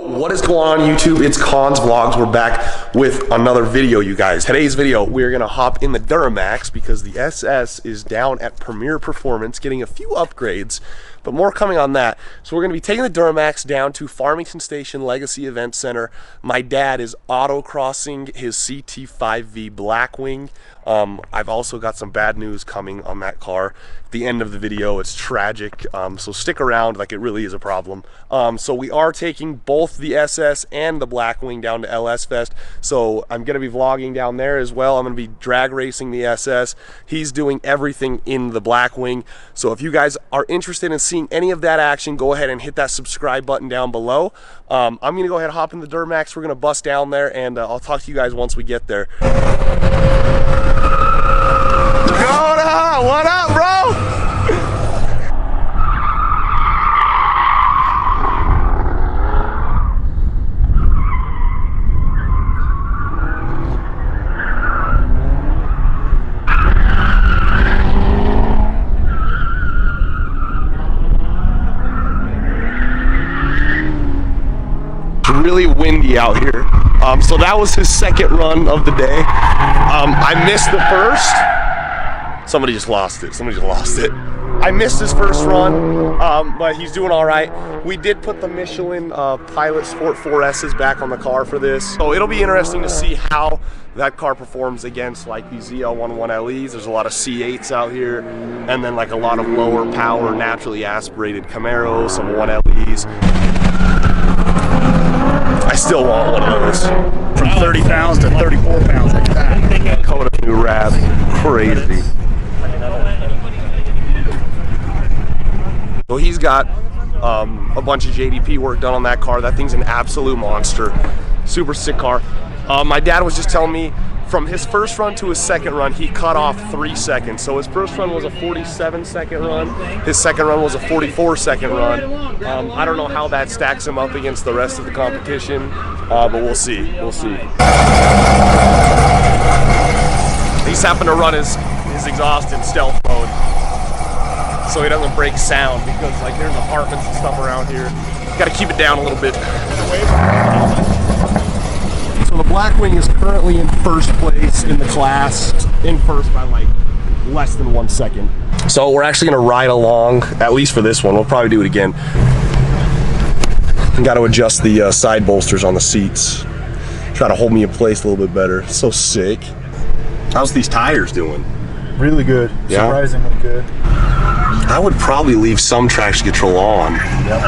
What is going on YouTube? It's Cons Vlogs. We're back with another video, you guys. Today's video, we're gonna hop in the Duramax because the SS is down at Premier Performance getting a few upgrades, but more coming on that. So we're gonna be taking the Duramax down to Farmington Station Legacy Event Center. My dad is autocrossing his CT5-V Blackwing. I've also got some bad news coming on that car. At the end of the video, it's tragic, so stick around, like it really is a problem. So we are taking both the SS and the Blackwing down to LS Fest, so I'm gonna be vlogging down there as well. I'm gonna be drag racing the SS. He's doing everything in the Blackwing. So if you guys are interested in seeing any of that action, go ahead and hit that subscribe button down below. I'm gonna go ahead and hop in the Duramax. We're gonna bust down there, and I'll talk to you guys once we get there. What up, bro? It's really windy out here. So that was his second run of the day. I missed the first. Somebody just lost it. Somebody just lost it. I missed his first run, but he's doing all right. We did put the Michelin Pilot Sport 4S's back on the car for this. So it'll be interesting to see how that car performs against like these ZL11LEs. There's a lot of C8s out here, and then like a lot of lower power, naturally aspirated Camaros, some 1LEs. I still want one of those. From 30 pounds to 34 pounds like that. Coda new Rab, crazy. So he's got a bunch of JDP work done on that car. That thing's an absolute monster. Super sick car. My dad was just telling me from his first run to his second run, he cut off 3 seconds. So his first run was a 47-second run. His second run was a 44-second run. I don't know how that stacks him up against the rest of the competition, but we'll see. We'll see. He's happened to run his exhaust in stealth mode, so he doesn't break sound, because like there's apartments and stuff around here. Got to keep it down a little bit. So the Blackwing is currently in first place in the class, in first by like less than 1 second. So we're actually gonna ride along, at least for this one. We'll probably do it again. Got to adjust the side bolsters on the seats. Try to hold me in place a little bit better. So sick. How's these tires doing? Really good. Yeah? Surprisingly good. I would probably leave some traction control on. Yeah,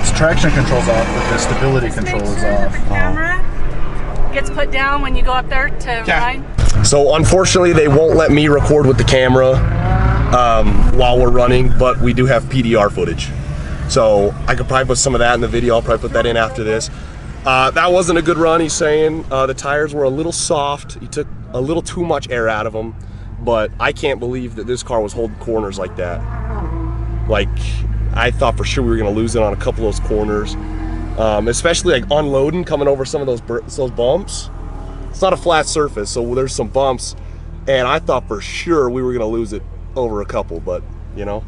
this traction control's off, but the stability control is off. Camera gets put down when you go up there to ride. So unfortunately, they won't let me record with the camera while we're running, but we do have PDR footage. So I could probably put some of that in the video. I'll probably put that in after this. That wasn't a good run, he's saying. The tires were a little soft. He took a little too much air out of them, but I can't believe that this car was holding corners like that. Like, I thought for sure we were gonna lose it on a couple of those corners, especially like unloading, coming over some of those bumps. It's not a flat surface, so there's some bumps, and I thought for sure we were gonna lose it over a couple, but you know.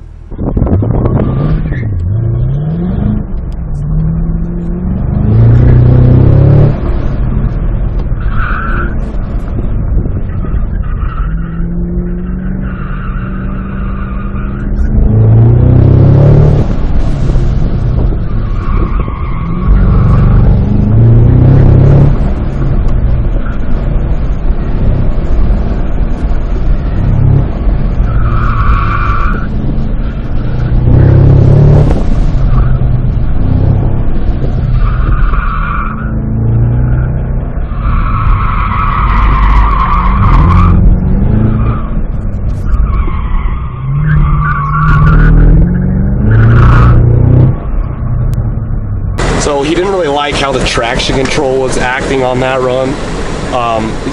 So he didn't really like how the traction control was acting on that run.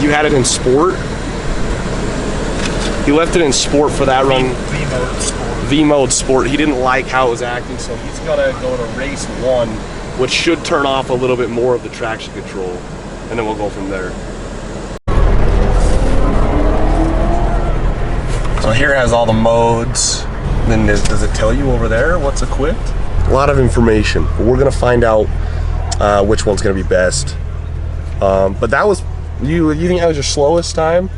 You had it in sport. He left it in sport for that run. V-mode sport. He didn't like how it was acting, so he's gonna go to race 1, which should turn off a little bit more of the traction control, and then we'll go from there. So here it has all the modes. Then does it tell you over there what's equipped? A lot of information, but we're gonna find out which one's going to be best. But that was, you think that was your slowest time?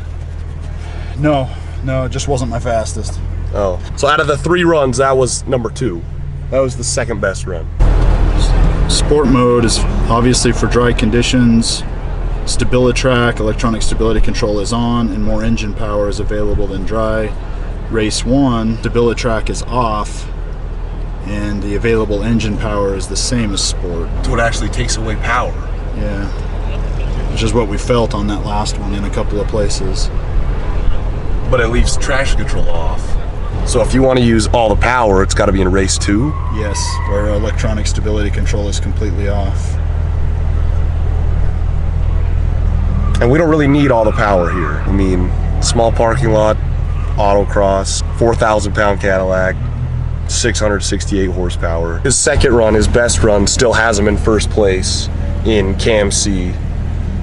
No, it just wasn't my fastest. Oh, so out of the 3 runs, that was number 2. That was the second best run. Sport mode is obviously for dry conditions. StabiliTrak, electronic stability control is on, and more engine power is available than dry. Race 1, StabiliTrak is off, and the available engine power is the same as sport. So it actually takes away power. Yeah, which is what we felt on that last one in a couple of places. But it leaves traction control off. So if you want to use all the power, it's got to be in race 2? Yes, where electronic stability control is completely off. And we don't really need all the power here. I mean, small parking lot, Autocross, 4,000-pound Cadillac, 668 horsepower. His second run, his best run, still has him in first place in Cam C.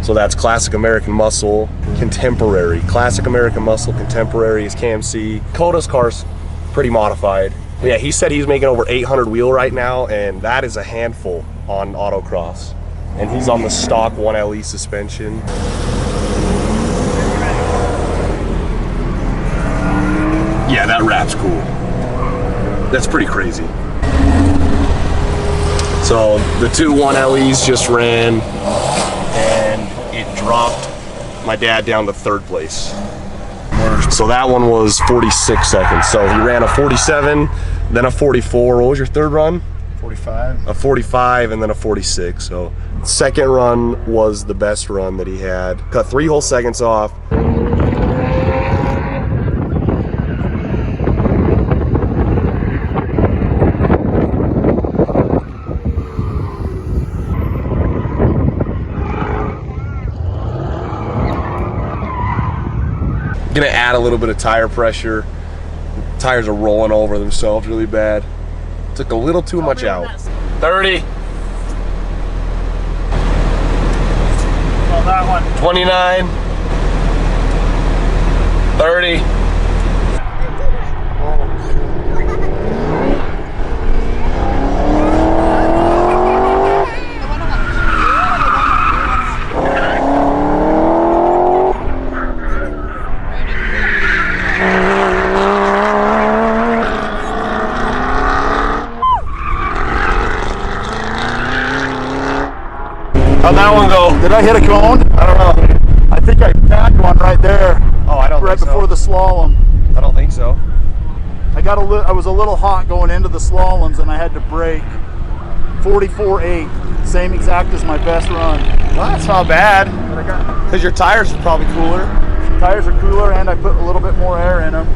So that's Classic American Muscle, Contemporary. Classic American Muscle, Contemporary is Cam C. Coda's car's pretty modified. But yeah, he said he's making over 800 wheel right now, and that is a handful on Autocross. And he's on the stock 1LE suspension. Yeah, that wrap's cool. That's pretty crazy. So the 2 1LEs just ran, and it dropped my dad down to 3rd place. So that one was 46 seconds. So he ran a 47, then a 44. What was your 3rd run? 45. A 45 and then a 46. So second run was the best run that he had. Cut 3 whole seconds off. Gonna add a little bit of tire pressure. Tires are rolling over themselves really bad. Took a little too much out. 30. Well, that one. 29. 30. How'd that one go? Did I hit a cone? I don't know. I think I tagged one right there. Oh, I don't right think so. before the slalom. I don't think so. I was a little hot going into the slaloms, and I had to brake. 44.8, same exact as my best run. Well, that's not bad. Because your tires are probably cooler. Tires are cooler, and I put a little bit more air in them.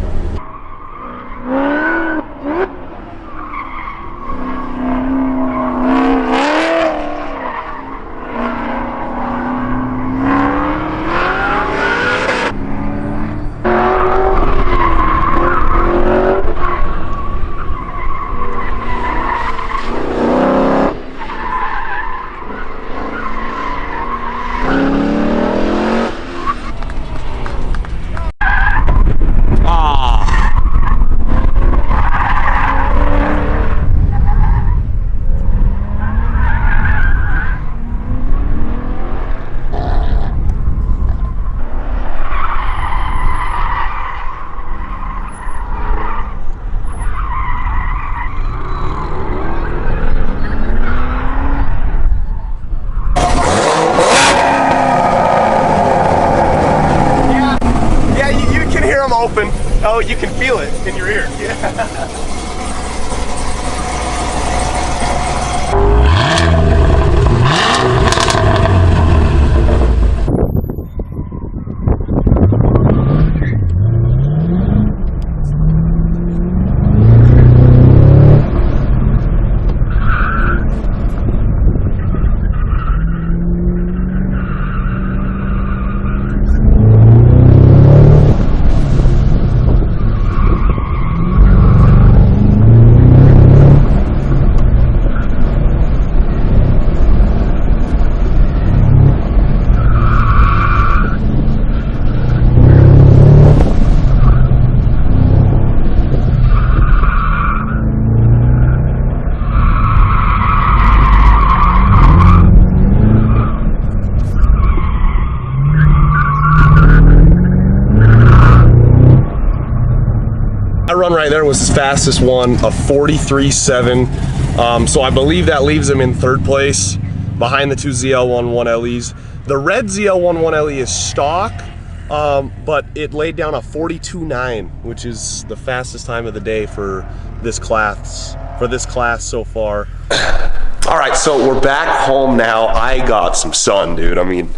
Open. Oh, you can feel it in your ear. Yeah. right there was his fastest one, a 43.7. So I believe that leaves him in third place behind the two ZL11 LEs. The red ZL11 LE is stock, but it laid down a 42.9, which is the fastest time of the day for this class so far. All right, so we're back home now. I got some sun, dude. I mean,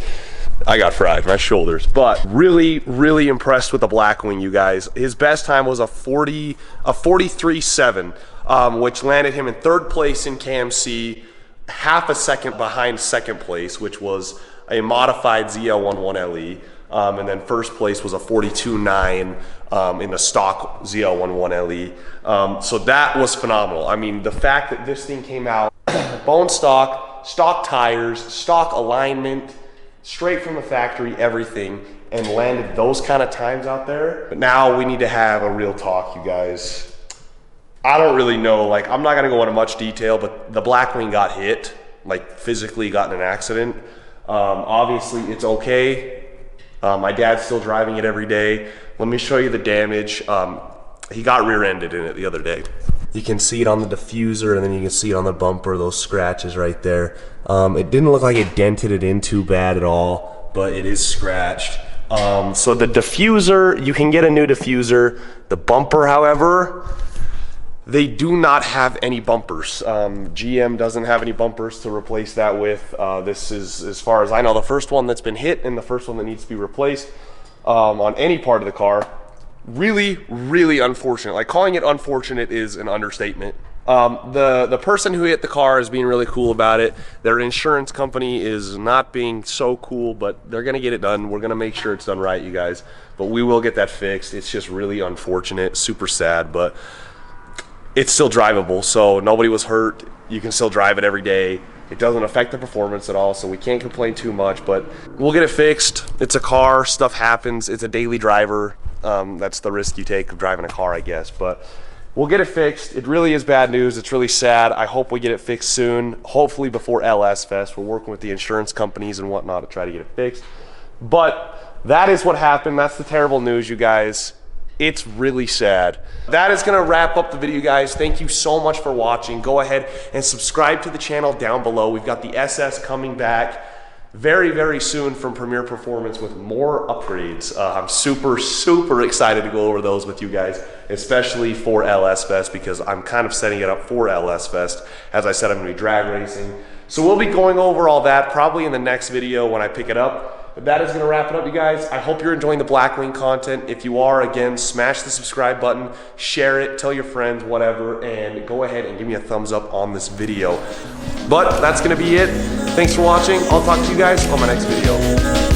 I got fried, my shoulders, but really, really impressed with the Blackwing, you guys. His best time was a 43.7, which landed him in third place in KMC, half a second behind second place, which was a modified ZL11 LE. And then first place was a 42.9 in the stock ZL11 LE. So that was phenomenal. I mean, the fact that this thing came out bone stock, stock tires, stock alignment, straight from the factory, everything, and landed those kind of times out there. But now we need to have a real talk, you guys. I don't really know, like, I'm not gonna go into much detail, but the Blackwing got hit, like physically got in an accident. Obviously it's okay. My dad's still driving it every day. Let me show you the damage. He got rear-ended in it the other day. You can see it on the diffuser, and then you can see it on the bumper, those scratches right there. It didn't look like it dented it in too bad at all, but it is scratched. So the diffuser, you can get a new diffuser. The bumper, however, they do not have any bumpers. GM doesn't have any bumpers to replace that with. This is, as far as I know, the first one that's been hit and the first one that needs to be replaced on any part of the car. Really, really unfortunate. Like, calling it unfortunate is an understatement. The person who hit the car is being really cool about it. Their insurance company is not being so cool, but they're gonna get it done. We're gonna make sure it's done right, you guys. But we will get that fixed. It's just really unfortunate, super sad, but it's still drivable, so nobody was hurt. You can still drive it every day. It doesn't affect the performance at all, so we can't complain too much, but we'll get it fixed. It's a car, stuff happens. It's a daily driver. That's the risk you take of driving a car, I guess, but we'll get it fixed. It really is bad news. It's really sad. I hope we get it fixed soon, hopefully before LS Fest. We're working with the insurance companies and whatnot to try to get it fixed. But that is what happened. That's the terrible news, you guys. It's really sad. That is gonna wrap up the video, guys. Thank you so much for watching. Go ahead and subscribe to the channel down below. We've got the SS coming back very, very soon from Premier Performance with more upgrades. I'm super, super excited to go over those with you guys, especially for LS Fest, because I'm kind of setting it up for LS Fest. As I said, I'm gonna be drag racing. So we'll be going over all that probably in the next video when I pick it up. But that is gonna wrap it up, you guys. I hope you're enjoying the Blackwing content. If you are, again, smash the subscribe button, share it, tell your friends, whatever, and go ahead and give me a thumbs up on this video. But that's gonna be it. Thanks for watching. I'll talk to you guys on my next video.